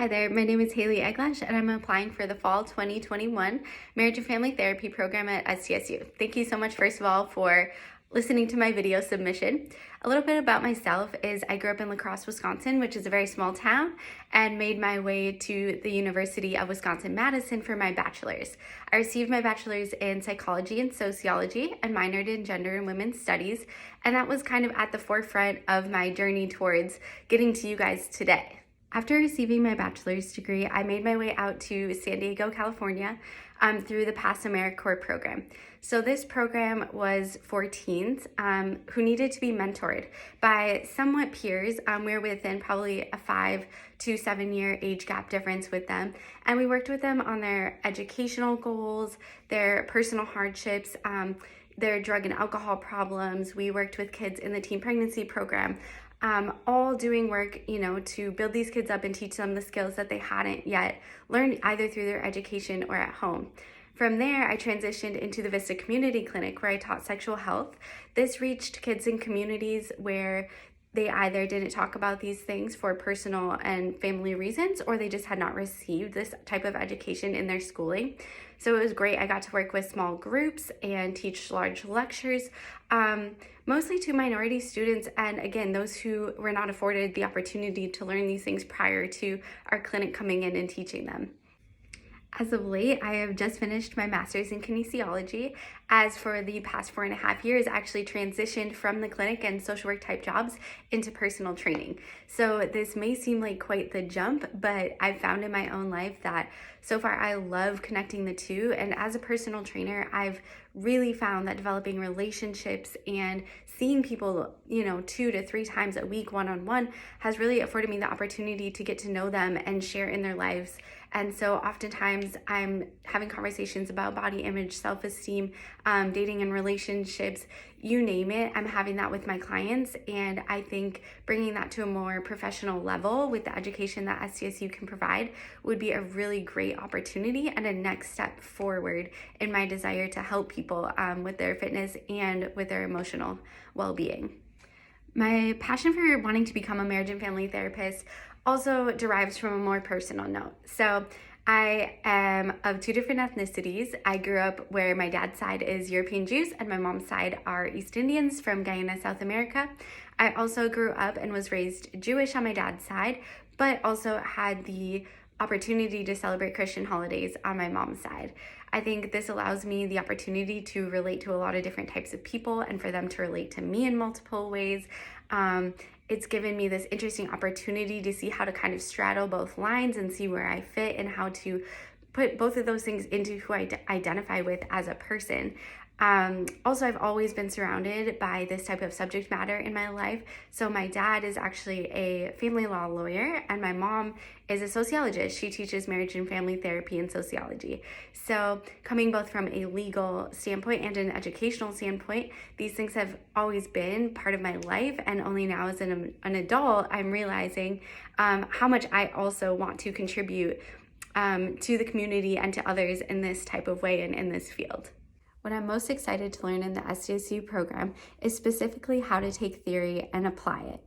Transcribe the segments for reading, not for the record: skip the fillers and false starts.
Hi there, my name is Hayley Eglash and I'm applying for the Fall 2021 Marriage and Family Therapy program at SDSU. Thank you so much, first of all, for listening to my video submission. A little bit about myself is I grew up in La Crosse, Wisconsin, which is a very small town, and made my way to the University of Wisconsin-Madison for my bachelor's. I received my bachelor's in psychology and sociology and minored in gender and women's studies, and that was kind of at the forefront of my journey towards getting to you guys today. After receiving my bachelor's degree, I made my way out to San Diego, California, through the PASS Americorps program. So this program was for teens who needed to be mentored by somewhat peers. We're within probably a 5 to 7 year age gap difference with them. And we worked with them on their educational goals, their personal hardships, their drug and alcohol problems. We worked with kids in the teen pregnancy program. All doing work, to build these kids up and teach them the skills that they hadn't yet learned either through their education or at home. From there, I transitioned into the Vista Clinic where I taught sexual health. This reached kids in communities where they either didn't talk about these things for personal and family reasons, or they just had not received this type of education in their schooling. So it was great. I got to work with small groups and teach large lectures, mostly to minority students, and again, those who were not afforded the opportunity to learn these things prior to our clinic coming in and teaching them. As of late, I have just finished my master's in kinesiology. As for the past 4.5 years, I actually transitioned from the clinic and social work type jobs into personal training. So this may seem like quite the jump, but I've found in my own life that so far I love connecting the two. And as a personal trainer, I've really found that developing relationships and seeing people, 2 to 3 times a week one-on-one has really afforded me the opportunity to get to know them and share in their lives. And so oftentimes I'm having conversations about body image, self-esteem, dating and relationships, you name it. I'm having that with my clients. And I think bringing that to a more professional level with the education that SDSU can provide would be a really great opportunity and a next step forward in my desire to help people with their fitness and with their emotional well-being. My passion for wanting to become a marriage and family therapist also derives from a more personal note. So I am of 2 different ethnicities. I grew up where my dad's side is European Jews and my mom's side are East Indians from Guyana, South America. I also grew up and was raised Jewish on my dad's side, but also had the opportunity to celebrate Christian holidays on my mom's side. I think this allows me the opportunity to relate to a lot of different types of people and for them to relate to me in multiple ways. It's given me this interesting opportunity to see how to kind of straddle both lines and see where I fit and how to put both of those things into who I identify with as a person. Also, I've always been surrounded by this type of subject matter in my life. So my dad is actually a family law lawyer and my mom is a sociologist. She teaches marriage and family therapy and sociology. So coming both from a legal standpoint and an educational standpoint, these things have always been part of my life. And only now as an adult, I'm realizing how much I also want to contribute to the community and to others in this type of way and in this field. What I'm most excited to learn in the SDSU program is specifically how to take theory and apply it.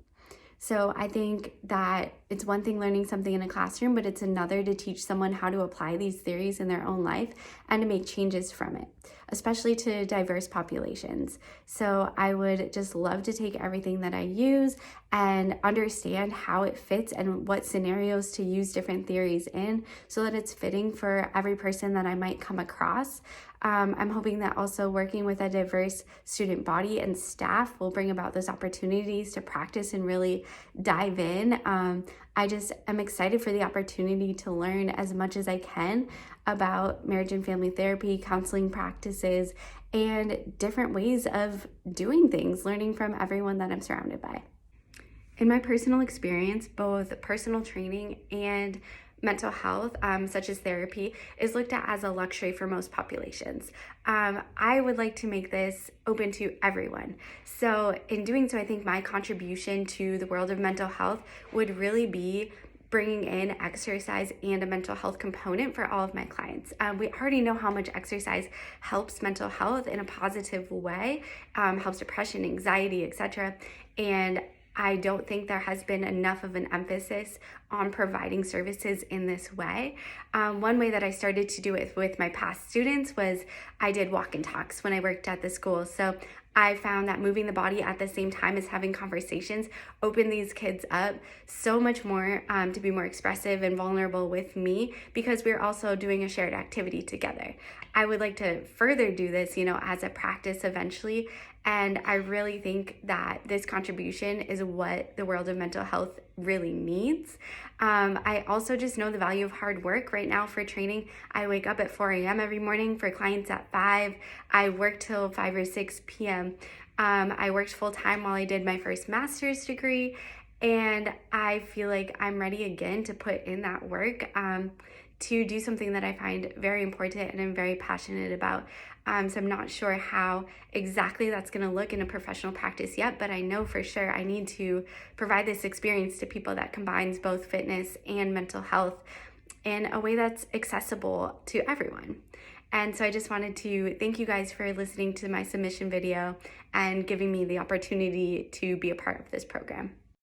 So I think that it's one thing learning something in a classroom, but it's another to teach someone how to apply these theories in their own life and to make changes from it, especially to diverse populations. So I would just love to take everything that I use and understand how it fits and what scenarios to use different theories in so that it's fitting for every person that I might come across. I'm hoping that also working with a diverse student body and staff will bring about those opportunities to practice and really dive in. I just am excited for the opportunity to learn as much as I can about marriage and family therapy, counseling practices, and different ways of doing things, learning from everyone that I'm surrounded by. In my personal experience, both personal training and mental health, such as therapy, is looked at as a luxury for most populations. I would like to make this open to everyone. So in doing so, I think my contribution to the world of mental health would really be bringing in exercise and a mental health component for all of my clients. We already know how much exercise helps mental health in a positive way, helps depression, anxiety, etc. And I don't think there has been enough of an emphasis on providing services in this way. One way that I started to do it with my past students was I did walk and talks when I worked at the school. So I found that moving the body at the same time as having conversations opened these kids up so much more to be more expressive and vulnerable with me, because we're also doing a shared activity together. I would like to further do this, as a practice eventually. And I really think that this contribution is what the world of mental health really needs. I also just know the value of hard work right now for training. I wake up at 4 a.m. every morning for clients at 5. I work till 5 or 6 p.m. I worked full time while I did my first master's degree. And I feel like I'm ready again to put in that work to do something that I find very important and I'm very passionate about. So I'm not sure how exactly that's going to look in a professional practice yet, but I know for sure I need to provide this experience to people that combines both fitness and mental health in a way that's accessible to everyone. And so I just wanted to thank you guys for listening to my submission video and giving me the opportunity to be a part of this program.